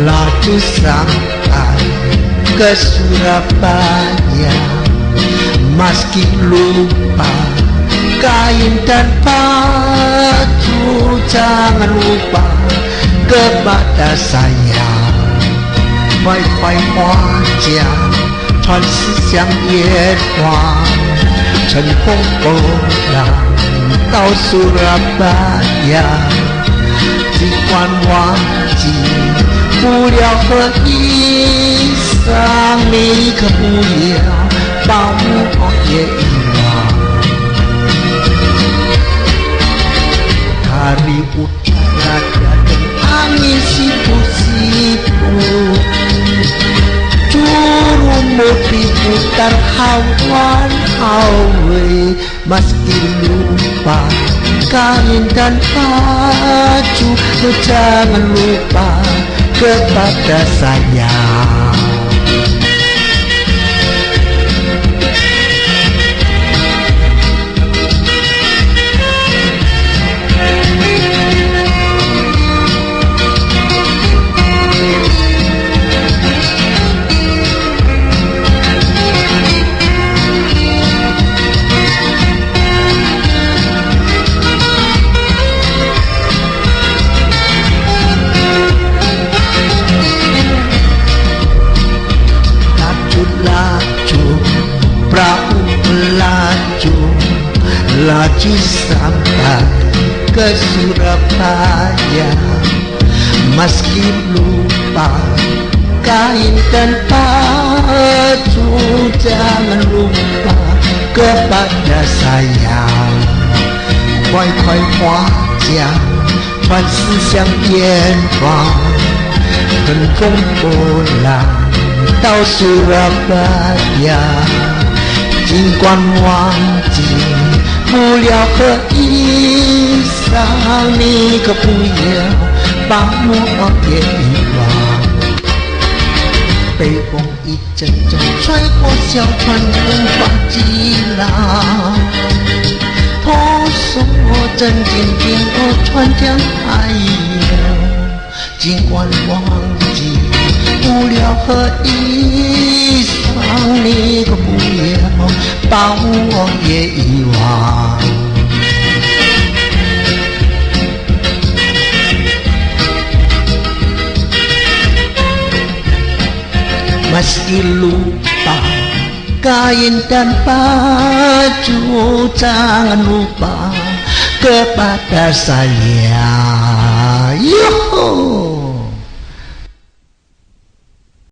laju sampai ke Surabaya. Meski lupa kain dan baju, jangan lupa kepada saya。快快花甲，传思乡野花，乘风破浪到苏拉巴雅。尽管忘记不了和衣裳，你可不要把我也遗忘。Hari utara dan angin sipu-sipu, jurumu diputar hawan-hawe. Meski lupa kain dan baju, jangan lupa kepada saya. Perahu laju sampai ke Surabaya. Meski lupa kain dan baju, jangan lupa kepada saya。快快花甲，传思乡野花，乘风破浪到苏拉巴雅。尽管忘记不了和衣裳，你可不要把我也遗忘。北风一阵阵吹过小船，无法击浪，托送我真静静我船江海流。尽管忘记不了和衣裳，你可不要把我也遗忘。Meski lupa kain dan baju, jangan lupa kepada saya. Yuhu.